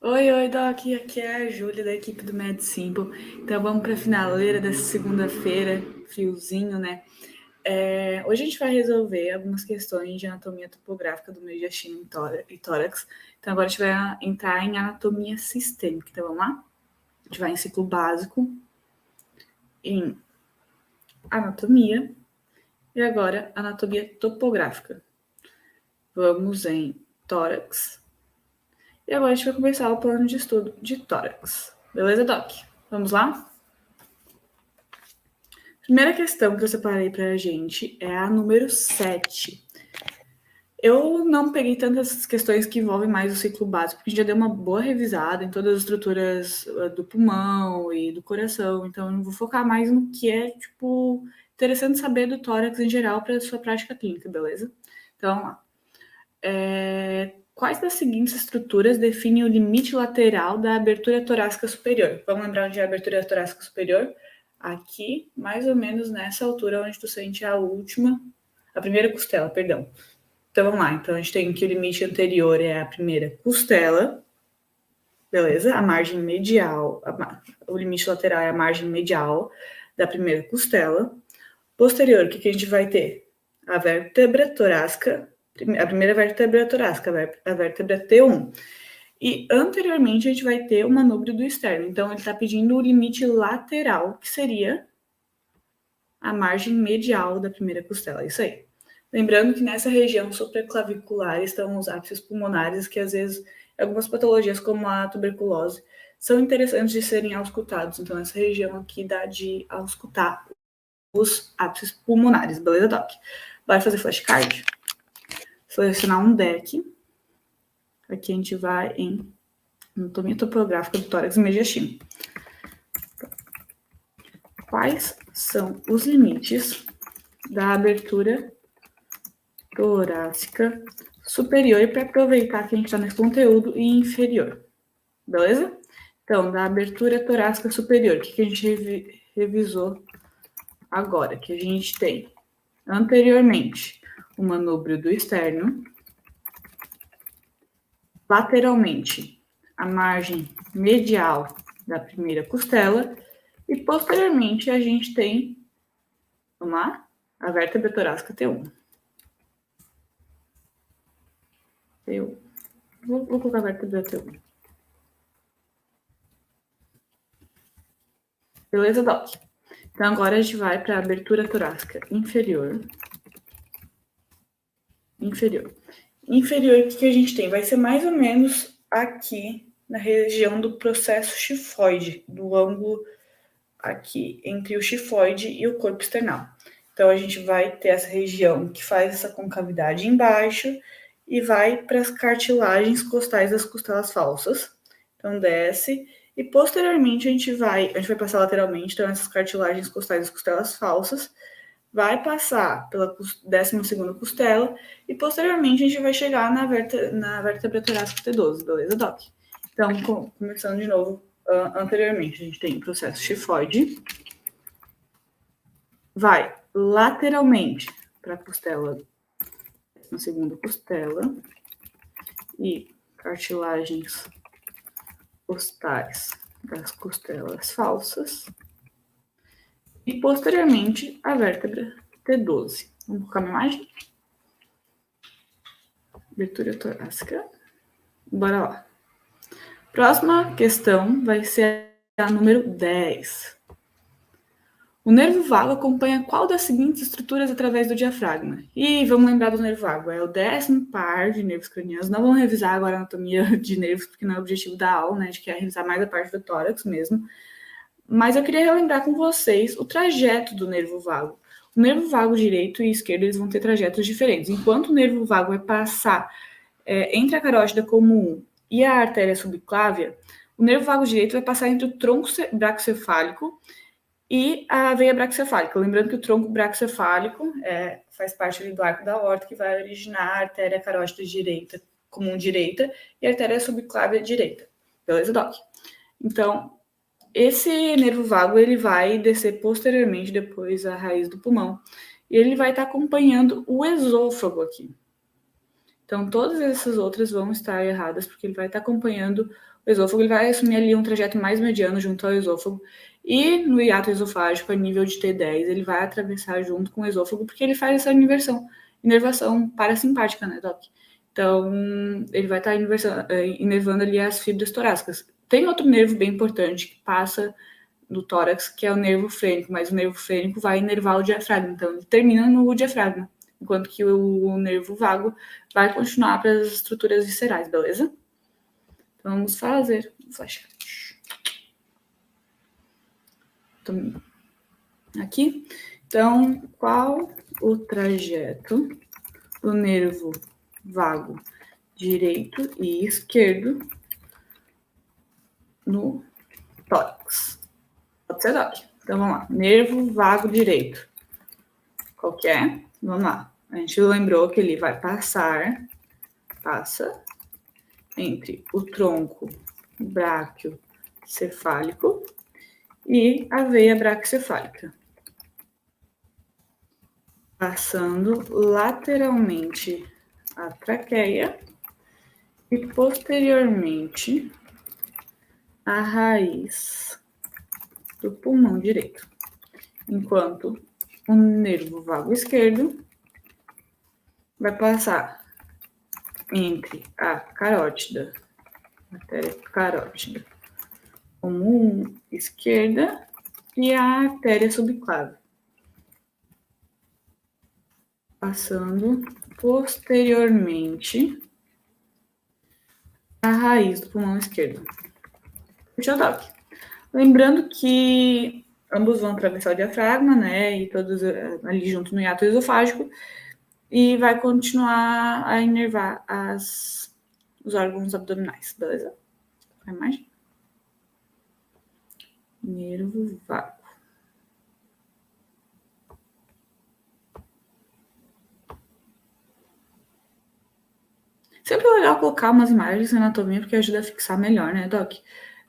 Oi, Doc, aqui é a Júlia da equipe do Med Simple. Então vamos para a finaleira dessa segunda-feira, friozinho, né? Hoje a gente vai resolver algumas questões de anatomia topográfica do mediastino e tórax. Então agora a gente vai entrar em anatomia sistêmica. Então vamos lá? A gente vai em ciclo básico, em anatomia e agora anatomia topográfica. Vamos em tórax. E agora a gente vai começar o plano de estudo de tórax. Beleza, Doc? Vamos lá? Primeira questão que eu separei para a gente é a número 7. Eu não peguei tantas questões que envolvem mais o ciclo básico, porque a gente já deu uma boa revisada em todas as estruturas do pulmão e do coração, então eu vou focar mais no que é, interessante saber do tórax em geral para a sua prática clínica, beleza? Então, vamos lá. Quais das seguintes estruturas definem o limite lateral da abertura torácica superior? Vamos lembrar onde é a abertura torácica superior? Aqui, mais ou menos nessa altura onde tu sente a primeira costela, perdão. Então vamos lá, então a gente tem que o limite anterior é a primeira costela, beleza? A margem medial, o limite lateral é a margem medial da primeira costela. Posterior, o que a gente vai ter? A vértebra torácica, a primeira vértebra torácica, a vértebra T1. E anteriormente a gente vai ter o manúbrio do externo. Então ele está pedindo o limite lateral, que seria a margem medial da primeira costela. Isso aí. Lembrando que nessa região supraclavicular estão os ápices pulmonares, que às vezes algumas patologias, como a tuberculose, são interessantes de serem auscultados. Então, essa região aqui dá de auscultar os ápices pulmonares, beleza, Doc? Vai fazer flashcard. Selecionar um deck. Aqui a gente vai em anatomia topográfica do tórax e mediastino. Quais são os limites da abertura torácica superior para aproveitar que a gente está nesse conteúdo e inferior, beleza? Então, da abertura torácica superior, o que a gente revisou agora? Que a gente tem anteriormente o manúbrio do externo, lateralmente a margem medial da primeira costela e posteriormente a gente tem, vamos lá, a vértebra torácica T1. Vou colocar a vértebra T1. Beleza, Doc? Então agora a gente vai para a abertura torácica inferior. Inferior, o que a gente tem? Vai ser mais ou menos aqui na região do processo xifoide, do ângulo aqui entre o xifoide e o corpo external. Então a gente vai ter essa região que faz essa concavidade embaixo e vai para as cartilagens costais das costelas falsas. Então desce e posteriormente a gente vai passar lateralmente, então essas cartilagens costais das costelas falsas, vai passar pela 12ª costela e posteriormente a gente vai chegar na vértebra torácica T12, beleza, Doc? Então, começando de novo, anteriormente, a gente tem o processo xifoide, vai lateralmente para a costela, na segunda costela, e cartilagens costais das costelas falsas, e posteriormente a vértebra T12. Vamos colocar uma imagem? Abertura torácica. Bora lá. Próxima questão vai ser a número 10. O nervo vago acompanha qual das seguintes estruturas através do diafragma? E vamos lembrar do nervo vago, é o 10º par de nervos cranianos. Não vamos revisar agora a anatomia de nervos, porque não é o objetivo da aula, né? A gente quer revisar mais a parte do tórax mesmo. Mas eu queria relembrar com vocês o trajeto do nervo vago. O nervo vago direito e esquerdo eles vão ter trajetos diferentes. Enquanto o nervo vago vai passar entre a carótida comum e a artéria subclávia, o nervo vago direito vai passar entre o tronco braquicefálico e a veia braquicefálica. Lembrando que o tronco braquicefálico faz parte ali do arco da aorta, que vai originar a artéria carótida direita, comum direita, e a artéria subclávia direita. Beleza, Doc? Então, esse nervo vago ele vai descer posteriormente, depois a raiz do pulmão, e ele vai estar acompanhando o esôfago aqui. Então, todas essas outras vão estar erradas, porque ele vai estar acompanhando o esôfago, ele vai assumir ali um trajeto mais mediano junto ao esôfago. E no hiato esofágico, a nível de T10, ele vai atravessar junto com o esôfago, porque ele faz essa inervação parasimpática, né, Doc? Então, ele vai estar inervando ali as fibras torácicas. Tem outro nervo bem importante que passa do tórax, que é o nervo frênico, mas o nervo frênico vai inervar o diafragma, então ele termina no diafragma, enquanto que o nervo vago vai continuar para as estruturas viscerais, beleza? Então vamos fazer o flashcard. Aqui. Então, qual o trajeto do nervo vago direito e esquerdo no tórax? Pode ser Doc. Então vamos lá. Nervo vago direito. Qual que é? Vamos lá. A gente lembrou que ele vai passa entre o tronco braquiocefálico e a veia braquiocefálica, passando lateralmente a traqueia e posteriormente a raiz do pulmão direito, enquanto o nervo vago esquerdo vai passar entre a carótida, artéria carótida comum esquerda e a artéria subclave, passando posteriormente a raiz do pulmão esquerdo. Doc. Lembrando que ambos vão atravessar o diafragma, né, e todos ali junto no hiato esofágico, e vai continuar a inervar os órgãos abdominais, beleza? A imagem? Nervo vago. Sempre é legal colocar umas imagens de anatomia, porque ajuda a fixar melhor, né, Doc?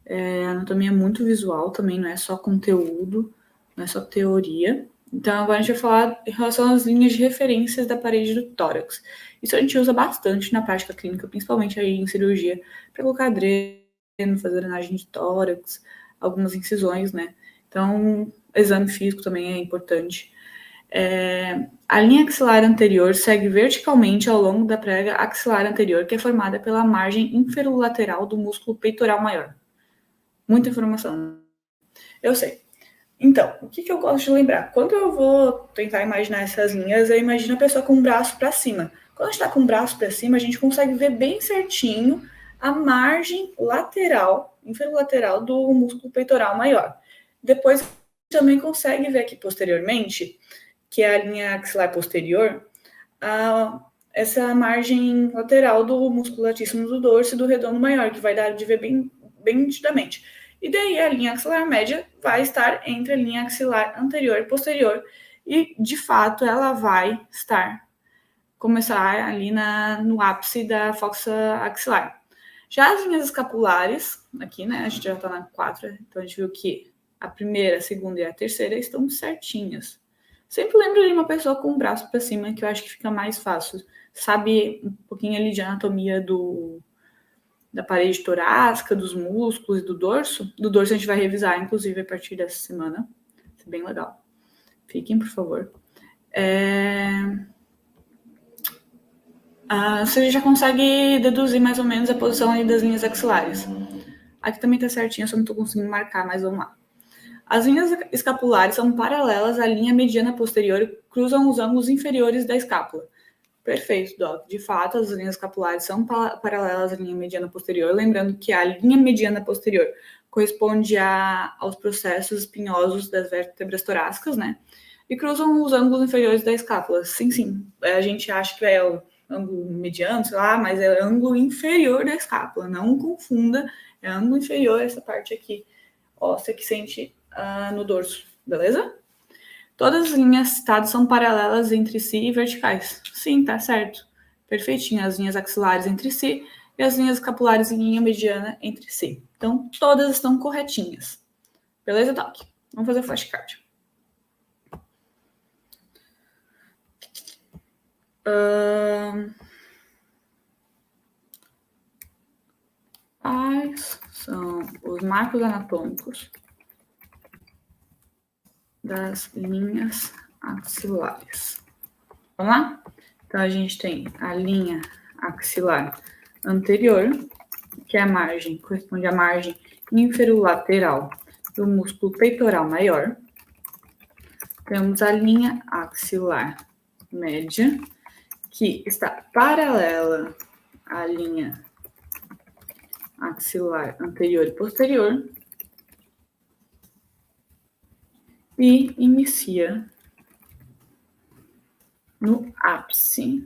A anatomia é muito visual também, não é só conteúdo, não é só teoria. Então, agora a gente vai falar em relação às linhas de referências da parede do tórax. Isso a gente usa bastante na prática clínica, principalmente aí em cirurgia, para colocar dreno, fazer drenagem de tórax, algumas incisões, né? Então, exame físico também é importante. A linha axilar anterior segue verticalmente ao longo da prega axilar anterior, que é formada pela margem inferolateral do músculo peitoral maior. Muita informação. Eu sei. Então, o que eu gosto de lembrar? Quando eu vou tentar imaginar essas linhas, eu imagino a pessoa com o braço para cima. Quando a gente está com o braço para cima, a gente consegue ver bem certinho a margem lateral, inferolateral do músculo peitoral maior. Depois, também consegue ver aqui posteriormente, que é a linha axilar posterior, essa margem lateral do músculo latíssimo do dorso e do redondo maior, que vai dar de ver bem nitidamente. E daí a linha axilar média vai estar entre a linha axilar anterior e posterior, e de fato ela vai começar ali no ápice da fossa axilar. Já as linhas escapulares, aqui, né, a gente já está na 4, então a gente viu que a primeira, a segunda e a terceira estão certinhas. Sempre lembro de uma pessoa com o braço para cima, que eu acho que fica mais fácil. Sabe um pouquinho ali de anatomia da parede torácica, dos músculos e do dorso. Do dorso a gente vai revisar, inclusive, a partir dessa semana. Isso é bem legal. Fiquem, por favor. Você já consegue deduzir mais ou menos a posição aí das linhas axilares. Aqui também tá certinho, só não tô conseguindo marcar, mas vamos lá. As linhas escapulares são paralelas à linha mediana posterior e cruzam os ângulos inferiores da escápula. Perfeito, Doc. De fato, as linhas escapulares são paralelas à linha mediana posterior, lembrando que a linha mediana posterior corresponde aos processos espinhosos das vértebras torácicas, né? E cruzam os ângulos inferiores da escápula. Sim. A gente acha que é o ângulo mediano, sei lá, mas é o ângulo inferior da escápula. Não confunda, é ângulo inferior essa parte aqui, óssea que sente no dorso, beleza? Todas as linhas citadas são paralelas entre si e verticais. Sim, tá certo. Perfeitinho. As linhas axilares entre si e as linhas escapulares em linha mediana entre si. Então, todas estão corretinhas. Beleza, Doc? Vamos fazer o flashcard. Quais são os marcos anatômicos das linhas axilares? Vamos lá? Então, a gente tem a linha axilar anterior, que é a margem, corresponde à margem inferolateral do músculo peitoral maior. Temos a linha axilar média, que está paralela à linha axilar anterior e posterior e inicia no ápice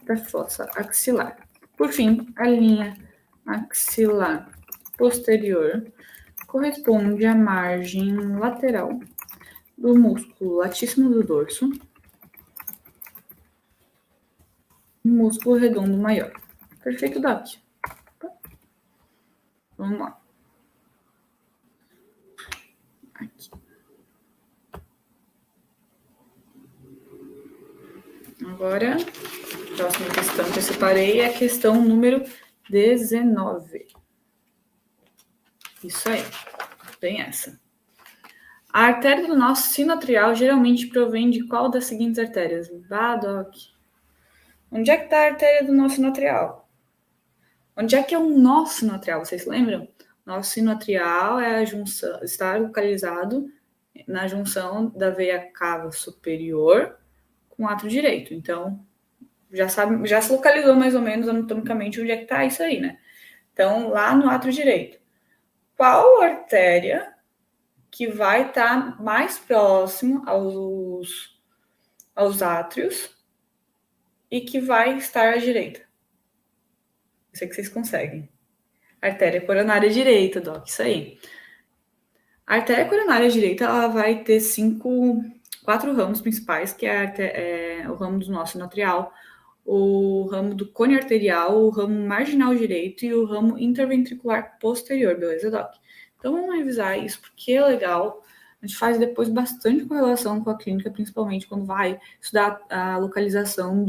da fossa axilar. Por fim, a linha axilar posterior corresponde à margem lateral do músculo latíssimo do dorso e músculo redondo maior. Perfeito, Doc. Vamos lá. Aqui. Agora, a próxima questão que eu separei é a questão número 19. Isso aí. Tem essa. A artéria do nosso sinoatrial geralmente provém de qual das seguintes artérias? Doc. Onde é que está a artéria do nosso sinoatrial? Onde é que é o nosso sinoatrial? Vocês lembram? Nosso sinoatrial é a junção, está localizado na junção da veia cava superior com o átrio direito. Então, já se localizou mais ou menos anatomicamente onde é que está isso aí, né? Então, lá no átrio direito. Qual artéria que vai estar mais próximo aos átrios e que vai estar à direita? Eu sei que vocês conseguem. Artéria coronária direita, Doc, isso aí. A artéria coronária direita, ela vai ter 4 ramos principais, que é o ramo do nosso sinoatrial, o ramo do cone arterial, o ramo marginal direito e o ramo interventricular posterior, beleza, Doc? Então, vamos revisar isso, porque é legal. A gente faz depois bastante correlação com a clínica, principalmente quando vai estudar a localização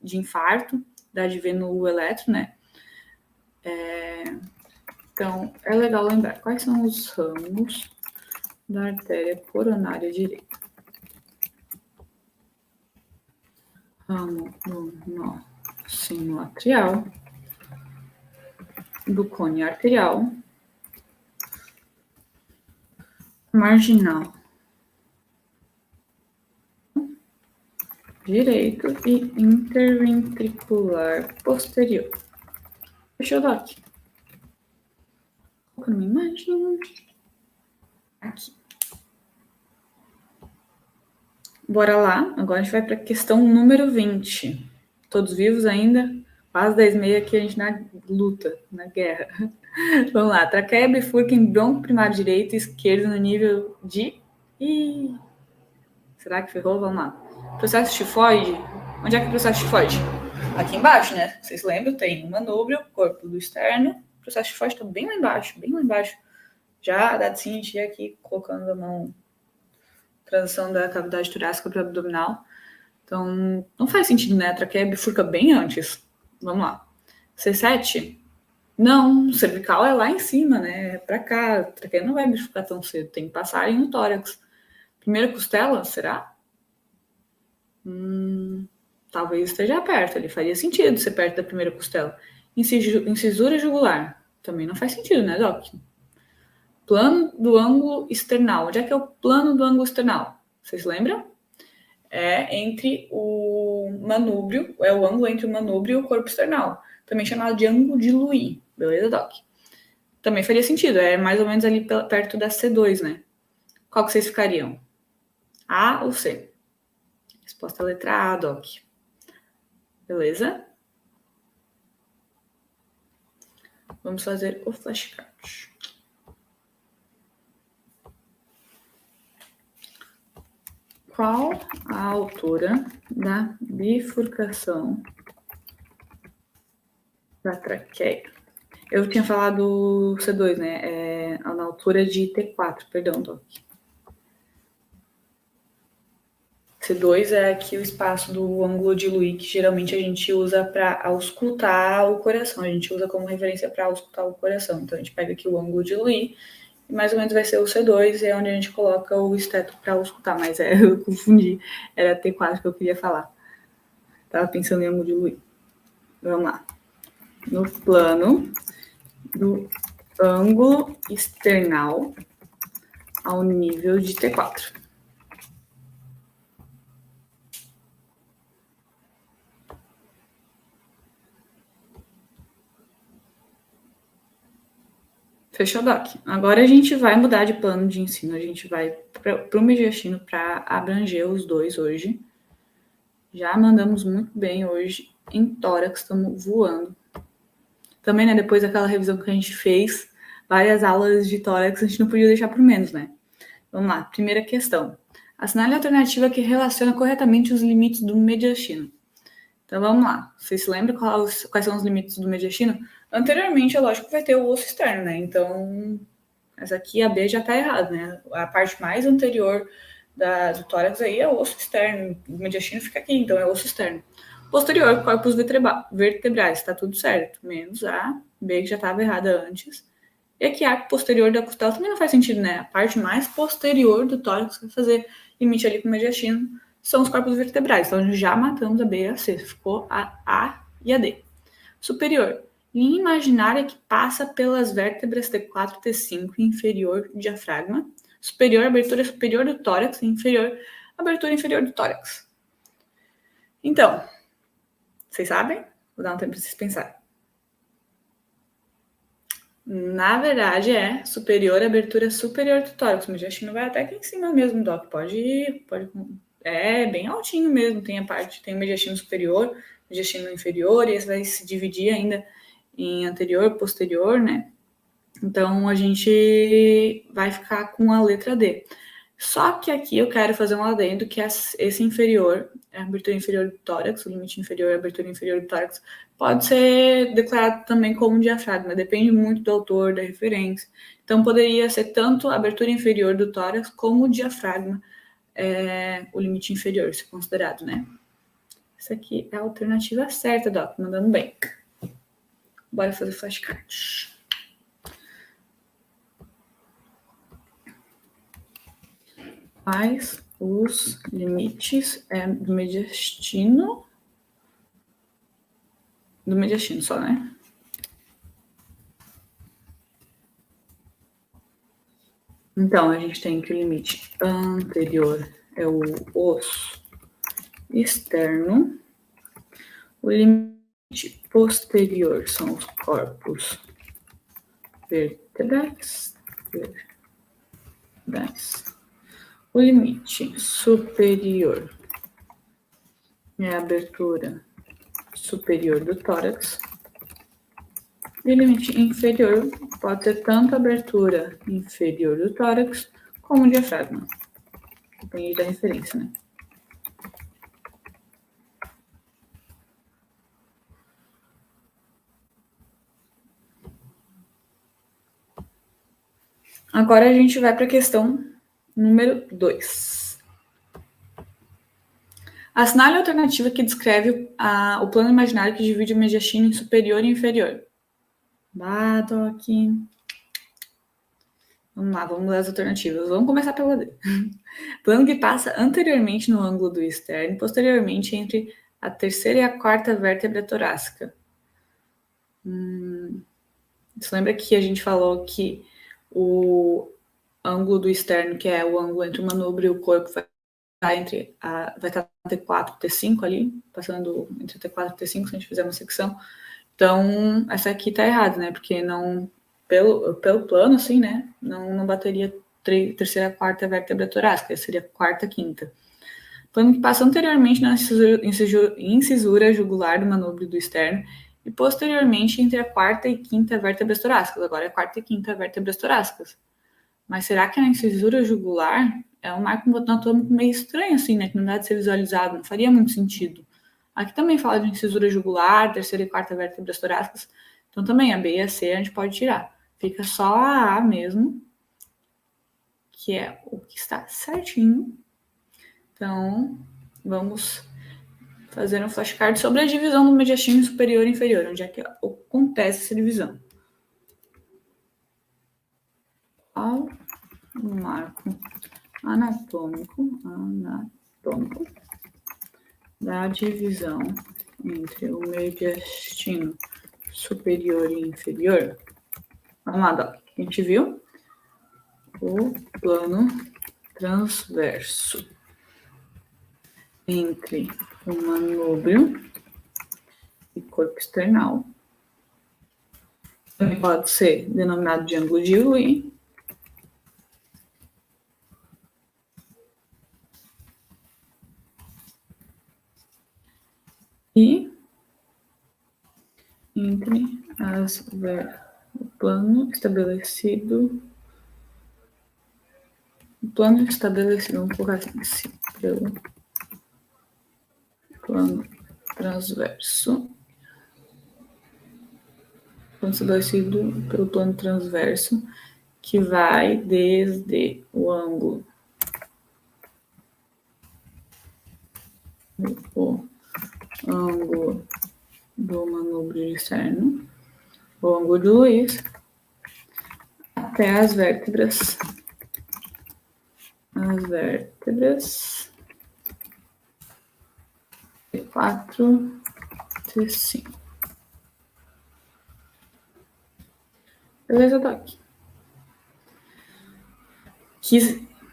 de infarto, da ADV no eletro, né? Então, é legal lembrar quais são os ramos da artéria coronária direita. Ramo do nó sinoatrial, do cone arterial, marginal direito e interventricular posterior. Fechou, Doc? Colocando uma imagem aqui. Bora lá, agora a gente vai para a questão número 20. Todos vivos ainda? Quase 10h30 aqui a gente na luta, na guerra. Vamos lá, traqueia bifurca em bronco primário direito e esquerdo no nível de... Será que ferrou? Vamos lá. Processo tifoide. Onde é que é o processo tifoide? Aqui embaixo, né? Vocês lembram? Tem o manúbrio, corpo do externo. O processo tifoide está bem lá embaixo, bem lá embaixo. Já a Cintia aqui colocando a mão, transição da cavidade torácica para o abdominal. Então, não faz sentido, né? A traqueia bifurca bem antes. Vamos lá. C7? Não, cervical é lá em cima, né? É para cá. A traqueia não vai bifurcar tão cedo. Tem que passar em um tórax. Primeira costela, será? Talvez esteja perto. Ali faria sentido ser perto da primeira costela. Incisura jugular. Também não faz sentido, né, Doc? Plano do ângulo external. Onde é que é o plano do ângulo external? Vocês lembram? É entre o manúbrio, é o ângulo entre o manúbrio e o corpo external. Também chamado de ângulo de Louis. Beleza, Doc? Também faria sentido. É mais ou menos ali perto da C2, né? Qual que vocês ficariam? A ou C? Resposta à letra A, Doc. Beleza? Vamos fazer o flashcard. Qual a altura da bifurcação da traqueia? Eu tinha falado C2, né? Na altura de T4, perdão, Doc. C2 é aqui o espaço do ângulo de Louis, que geralmente a gente usa para auscultar o coração. A gente usa como referência para auscultar o coração. Então, a gente pega aqui o ângulo de Louis, e mais ou menos vai ser o C2, é onde a gente coloca o esteto para auscultar. Mas eu confundi, era T4 que eu queria falar. Tava pensando em ângulo de Louis. Vamos lá. No plano do ângulo external ao nível de T4. Fechou, Doc? Agora a gente vai mudar de plano de ensino. A gente vai para o mediastino para abranger os dois hoje. Já mandamos muito bem hoje em tórax, estamos voando. Também, né, depois daquela revisão que a gente fez, várias aulas de tórax, a gente não podia deixar por menos, né? Vamos lá, primeira questão. Assinale a alternativa que relaciona corretamente os limites do mediastino. Então vamos lá. Vocês se lembram quais são os limites do mediastino? Anteriormente, é lógico que vai ter o osso externo, né? Então, essa aqui, a B já tá errada, né? A parte mais anterior do tórax aí é o osso externo. O mediastino fica aqui, então é o osso externo. Posterior, corpos vertebrais, tá tudo certo. Menos a B que já estava errada antes. E aqui a arco posterior da costela também não faz sentido, né? A parte mais posterior do tórax vai fazer limite ali com o mediastino são os corpos vertebrais. Então, já matamos a B e a C. Ficou a e a D. Superior. Linha imaginária que passa pelas vértebras T4 e T5 inferior do diafragma. Superior, abertura superior do tórax. Inferior, abertura inferior do tórax. Então, vocês sabem? Vou dar um tempo para vocês pensarem. Na verdade, é superior, abertura superior do tórax. O mediastino vai até aqui em cima mesmo, Doc. Pode ir. É bem altinho mesmo. Tem o mediastino superior, mediastino inferior, e esse vai se dividir ainda em anterior, posterior, né? Então, a gente vai ficar com a letra D. Só que aqui eu quero fazer um adendo que esse inferior, a abertura inferior do tórax, o limite inferior, a abertura inferior do tórax, pode ser declarado também como diafragma, depende muito do autor, da referência. Então, poderia ser tanto a abertura inferior do tórax como o diafragma, o limite inferior, se considerado, né? Essa aqui é a alternativa certa, Doc, mandando bem. Bora fazer flashcard. Quais os limites do mediastino? Do mediastino só, né? Então, a gente tem que o limite anterior é o osso externo. O limite posterior são os corpos vertebrais. O limite superior é a abertura superior do tórax. E o limite inferior pode ter tanto a abertura inferior do tórax como o diafragma. Depende da referência, né? Agora a gente vai para a questão número 2. Assinale a alternativa que descreve o plano imaginário que divide o mediastino em superior e inferior. Doc. Vamos lá, vamos ler as alternativas. Vamos começar pela D. Plano que passa anteriormente no ângulo do externo e posteriormente entre a terceira e a quarta vértebra torácica. Você lembra que a gente falou que o ângulo do externo, que é o ângulo entre o manubrio e o corpo, vai estar T4 e T5 ali, passando entre T4 e T5, se a gente fizer uma secção. Então, essa aqui tá errada, né? Porque não, pelo plano, assim, né? Não bateria terceira, quarta vértebra torácica, seria quarta, quinta. Plano que passa anteriormente na incisura jugular do manúbrio do externo e posteriormente entre a quarta e quinta vértebras torácicas. Agora é quarta e quinta vértebras torácicas. Mas será que na incisura jugular é um marco anatômico meio estranho, assim, né? Que não dá de ser visualizado, não faria muito sentido. Aqui também fala de incisura jugular, terceira e quarta vértebras torácicas. Então também a B e a C a gente pode tirar. Fica só a A mesmo, que é o que está certinho. Então, vamos fazer um flashcard sobre a divisão do mediastino superior e inferior, onde é que acontece essa divisão. Ao marco anatômico da divisão entre o mediastino superior e inferior. Vamos lá, Doc. A gente viu o plano transverso entre o manúbrio e corpo external. Também pode ser denominado de ângulo de Louis. E entre o plano estabelecido, vamos colocar assim, pelo plano transverso, estabelecido pelo plano transverso, que vai desde o ângulo do manúbrio externo, o ângulo de Louis, até as vértebras T4, T5. Beleza, Doc?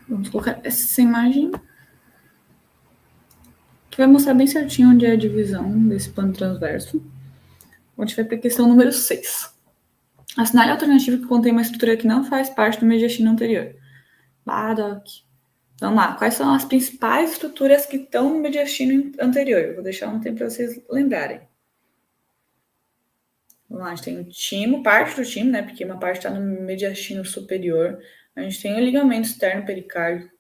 Vamos colocar essa imagem, que vai mostrar bem certinho onde é a divisão desse plano transverso. A gente vai para a questão número 6. Assinale a alternativa que contém uma estrutura que não faz parte do mediastino anterior. Doc. Vamos lá. Quais são as principais estruturas que estão no mediastino anterior? Eu vou deixar um tempo para vocês lembrarem. Vamos lá. A gente tem o timo, parte do timo, né? Porque uma parte está no mediastino superior. A gente tem o ligamento externo pericárdico.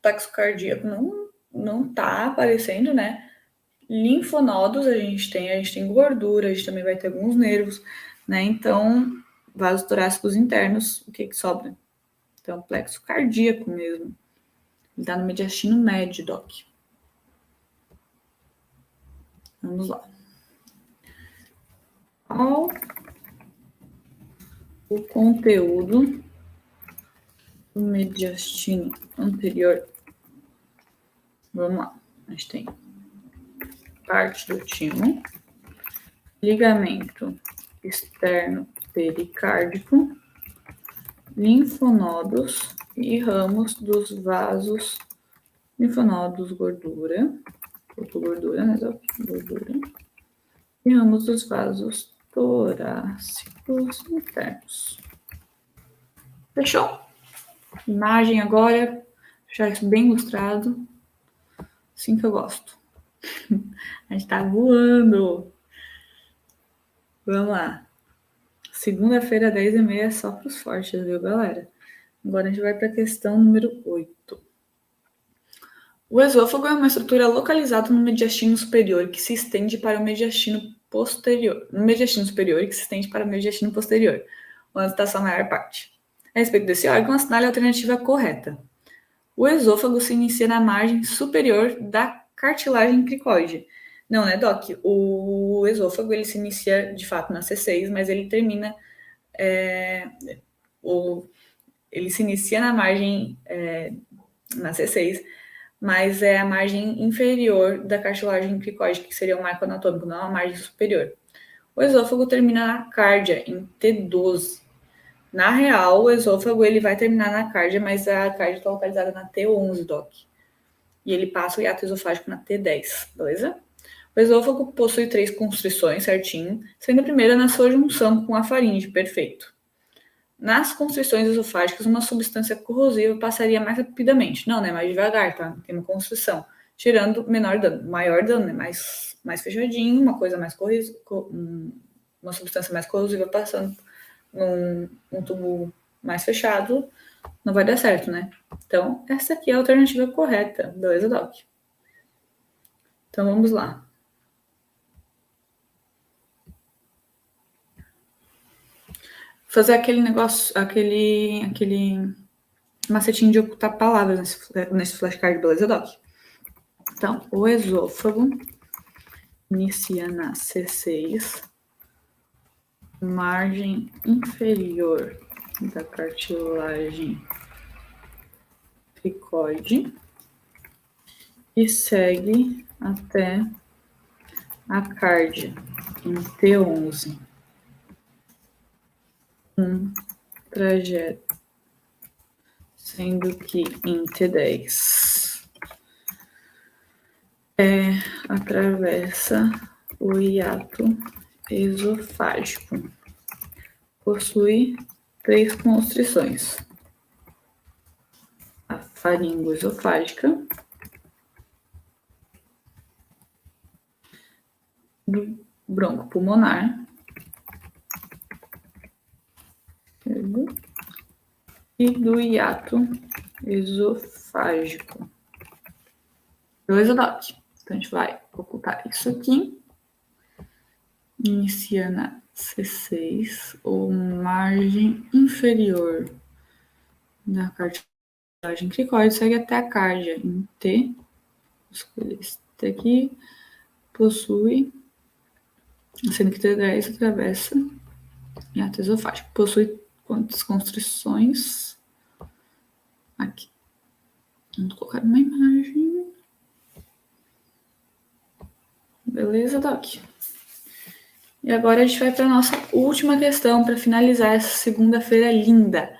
Plexo cardíaco não tá aparecendo, né? Linfonodos a gente tem gordura, a gente também vai ter alguns nervos, né? Então, vasos torácicos internos, o que sobra? Então, plexo cardíaco mesmo. Ele tá no mediastino médio, Doc. Vamos lá. Qual o conteúdo do mediastino anterior? Vamos lá. A gente tem parte do timo, ligamento externo pericárdico, linfonodos e ramos dos vasos, linfonodos, gordura, né, gordura, e ramos dos vasos torácicos internos. Fechou? Imagem agora, deixar isso bem ilustrado, assim que eu gosto. A gente tá voando. Vamos lá. Segunda-feira, 10h30, é só para os fortes, viu, galera? Agora a gente vai para a questão número 8. O esôfago é uma estrutura localizada no mediastino superior que se estende para o mediastino posterior. No mediastino superior que se estende para o mediastino posterior, onde está sua maior parte. A respeito desse órgão, assinale a alternativa correta. O esôfago se inicia na margem superior da cartilagem cricoide. Não, né, Doc? O esôfago ele se inicia, de fato, na C6, mas ele termina... ele se inicia na margem... na C6, mas é a margem inferior da cartilagem cricoide, que seria o marco anatômico, não a margem superior. O esôfago termina na cárdia, em T12. Na real, o esôfago ele vai terminar na cárdia, mas a cárdia está localizada na T11, Doc. E ele passa o hiato esofágico na T10, beleza? O esôfago possui 3 constrições, certinho, sendo a primeira na sua junção com a faringe, perfeito. Nas constrições esofágicas, uma substância corrosiva passaria mais rapidamente. Não, né? Mais devagar, tá? Tem uma constrição. Gerando menor dano. Maior dano, né? Mais fechadinho, uma coisa mais uma substância mais corrosiva passando num tubo mais fechado, não vai dar certo, né? Então, essa aqui é a alternativa correta. Beleza, Doc? Então, vamos lá. Fazer aquele negócio, aquele macetinho de ocultar palavras nesse flashcard, beleza, Doc? Então, o esôfago inicia na C6, margem inferior da cartilagem cricoide e segue até a cárdia em T11. Um trajeto, sendo que em T10 atravessa o hiato esofágico. Possui 3 constrições: a faringoesofágica, do broncopulmonar e do hiato esofágico. Beleza, Doc? Então, a gente vai ocultar isso aqui. Inicia na C6, ou margem inferior da cartilagem cricoide, segue até a cárdia em T. Escolher esse T aqui. Possui, sendo que T10 atravessa hiato esofágico. Possui quantas constrições? Aqui. Vamos colocar uma imagem. Beleza, Doc? E agora a gente vai para a nossa última questão para finalizar essa segunda-feira linda.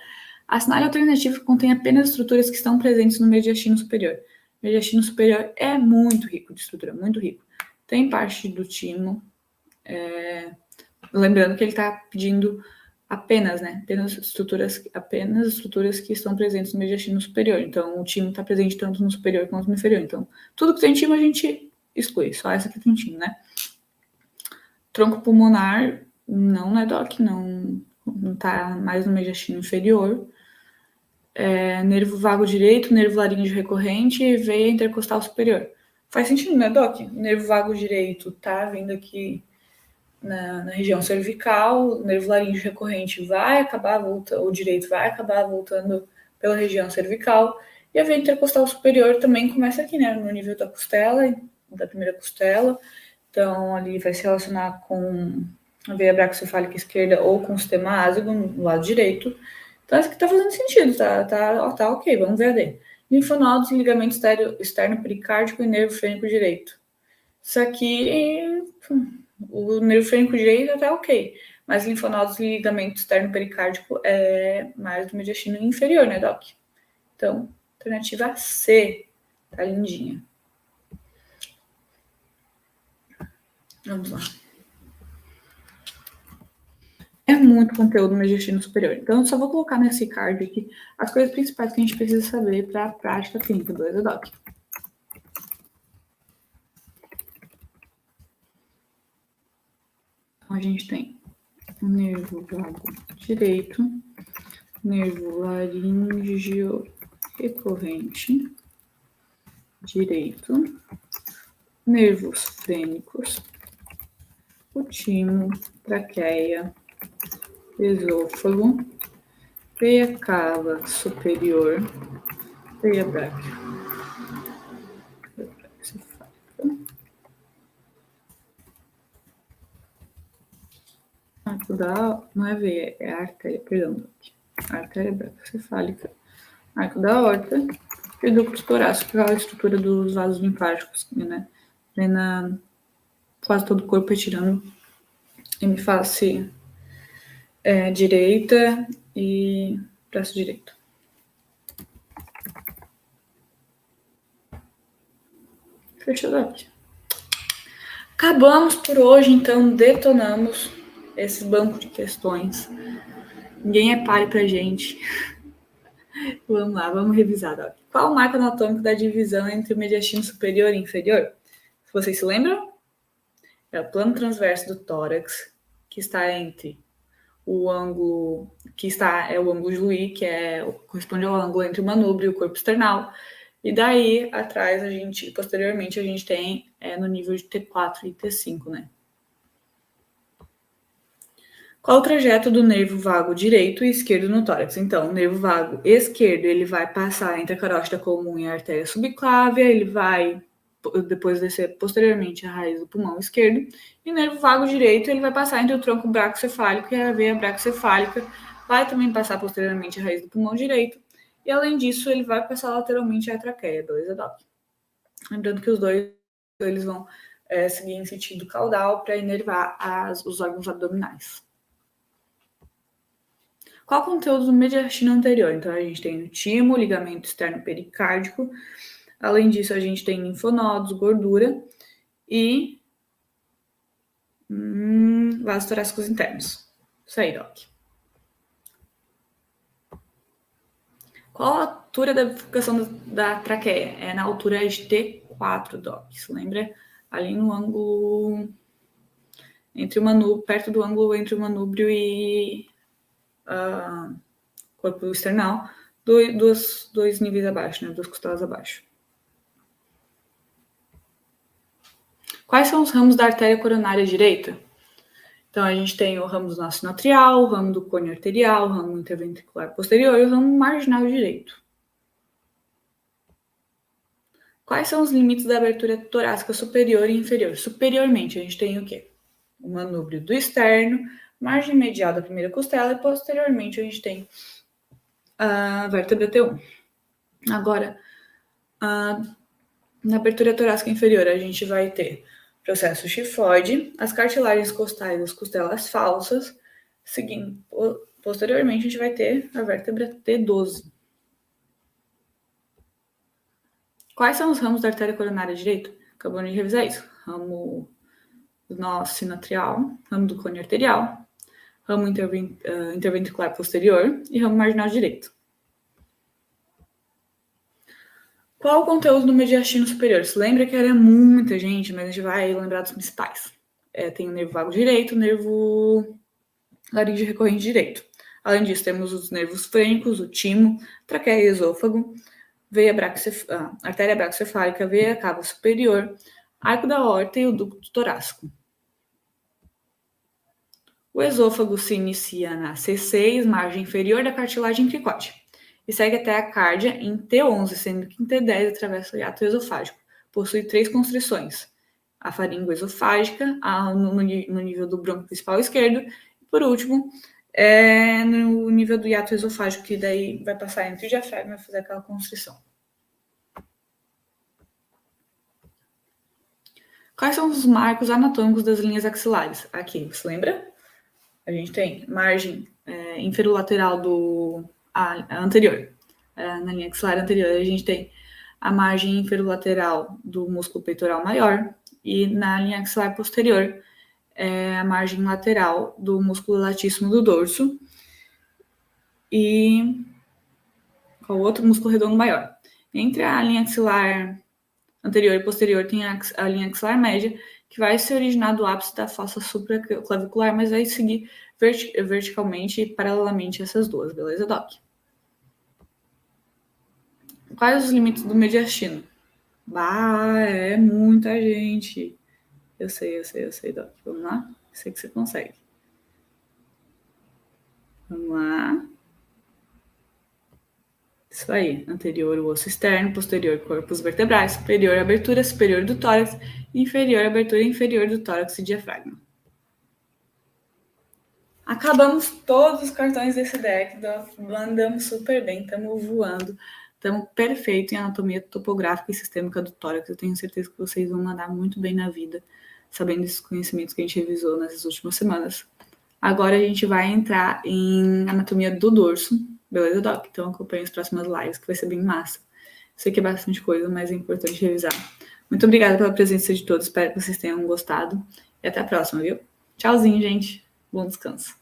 A assinale alternativa contém apenas estruturas que estão presentes no mediastino superior. O mediastino superior é muito rico de estrutura, muito rico. Tem parte do timo, lembrando que ele está pedindo apenas estruturas que estão presentes no mediastino superior. Então, o timo está presente tanto no superior quanto no inferior. Então, tudo que tem timo a gente exclui, só essa que tem timo, né? Tronco pulmonar, não, né, Doc? Não tá mais no mediastino inferior. Nervo vago direito, nervo laríngeo recorrente e veia intercostal superior. Faz sentido, né, Doc? O nervo vago direito tá vindo aqui na região cervical, o nervo laríngeo recorrente vai acabar voltando, o direito vai acabar voltando pela região cervical, e a veia intercostal superior também começa aqui, né, no nível da costela, da primeira costela. Então, ali vai se relacionar com a veia brachicefálica esquerda ou com o sistema ázido no lado direito. Então, isso aqui tá fazendo sentido, tá ok, vamos ver a D. Linfonodos, ligamento externo pericárdico e nervo frênico direito. Isso aqui, o nervo frênico direito tá ok, mas linfonodos e ligamento externo pericárdico é mais do mediastino inferior, né, Doc? Então, alternativa C, tá lindinha. Vamos lá. É muito conteúdo no mediastino superior. Então, eu só vou colocar nesse card aqui as coisas principais que a gente precisa saber para a prática clínica do ExaDoc. Então, a gente tem o nervo vago direito, nervo laríngeo recorrente direito, nervos frênicos, o timo, traqueia, esôfago, veia cava superior, veia bráquia. Não é veia, é a artéria, perdão. A artéria brachicefálica, arco da aorta e ducto torácico, que é a estrutura dos vasos linfáticos, né? Vem na quase todo o corpo, retirando hemifácie direita e braço direito. Fechou aqui. Acabamos por hoje, então detonamos esse banco de questões. Ninguém é pare pra gente. Vamos lá, vamos revisar. Doc. Qual o marco anatômico da divisão entre o mediastino superior e inferior? Se vocês se lembram, é o plano transverso do tórax, que está entre o ângulo, é o ângulo de Louis, que corresponde ao ângulo entre o manúbrio e o corpo external. E daí, atrás, posteriormente, a gente tem no nível de T4 e T5, né? Qual o trajeto do nervo vago direito e esquerdo no tórax? Então, o nervo vago esquerdo, ele vai passar entre a carótida comum e a artéria subclávia, ele vai depois descer posteriormente a raiz do pulmão esquerdo. E o nervo vago direito, ele vai passar entre o tronco bracocefálico e a veia bracocefálica, vai também passar posteriormente a raiz do pulmão direito. E além disso, ele vai passar lateralmente a traqueia, beleza, Doc? Lembrando que os dois eles vão seguir em sentido caudal para inervar os órgãos abdominais. Qual o conteúdo do mediastino anterior? Então, a gente tem o timo, ligamento externo pericárdico. Além disso, a gente tem linfonodos, gordura e vasos torácicos internos. Isso aí, Doc. Qual a altura da bifurcação da traqueia? É na altura de T4, Doc. Se lembra? Ali no ângulo entre o manúbrio, perto do ângulo entre o manúbrio e corpo external, dois níveis abaixo, né? 2 costelas abaixo. Quais são os ramos da artéria coronária direita? Então, a gente tem o ramo do nó sinoatrial, o ramo do cônio arterial, o ramo interventricular posterior e o ramo marginal direito. Quais são os limites da abertura torácica superior e inferior? Superiormente, a gente tem o quê? O manúbrio do externo, margem medial da primeira costela e posteriormente a gente tem a vértebra T1. Agora, na abertura torácica inferior, a gente vai ter processo chifoide, as cartilagens costais, as costelas falsas, seguindo. Posteriormente, a gente vai ter a vértebra T12. Quais são os ramos da artéria coronária direita? Acabamos de revisar isso. Ramo do nó sinoatrial, ramo do cônio arterial, ramo interventricular posterior e ramo marginal direito. Qual o conteúdo do mediastino superior? Se lembra que era muita gente, mas a gente vai lembrar dos principais. Tem o nervo vago direito, o nervo laríngeo recorrente direito. Além disso, temos os nervos frênicos, o timo, traqueia e esôfago, artéria bracocefálica, veia cava superior, arco da aorta e o ducto torácico. O esôfago se inicia na C6, margem inferior da cartilagem cricóide, e segue até a cárdia em T11, sendo que em T10 atravessa o hiato esofágico. Possui 3 constrições: a faringoesofágica, no nível do brônquio principal esquerdo, e por último, no nível do hiato esofágico, que daí vai passar entre o diafragma e vai fazer aquela constrição. Quais são os marcos anatômicos das linhas axilares? Aqui, você lembra? A gente tem margem inferolateral anterior. Na linha axilar anterior, a gente tem a margem inferolateral do músculo peitoral maior e na linha axilar posterior, a margem lateral do músculo latíssimo do dorso e o outro músculo redondo maior. Entre a linha axilar anterior e posterior tem a linha axilar média, que vai se originar do ápice da fossa supraclavicular, mas vai seguir verticalmente e paralelamente essas duas, beleza, Doc? Quais os limites do mediastino? É muita gente. Eu sei, Doc. Vamos lá? Sei que você consegue. Vamos lá. Isso aí. Anterior, o osso externo, posterior, corpos vertebrais, superior, abertura superior do tórax, inferior, abertura inferior do tórax e diafragma. Acabamos todos os cartões desse deck, andamos super bem, estamos voando, estamos perfeito em anatomia topográfica e sistêmica do tórax. Eu tenho certeza que vocês vão mandar muito bem na vida, sabendo desses conhecimentos que a gente revisou nessas últimas semanas. Agora a gente vai entrar em anatomia do dorso, beleza, Doc? Então acompanhe as próximas lives, que vai ser bem massa. Sei que é bastante coisa, mas é importante revisar. Muito obrigada pela presença de todos, espero que vocês tenham gostado. E até a próxima, viu? Tchauzinho, gente. Bom descanso.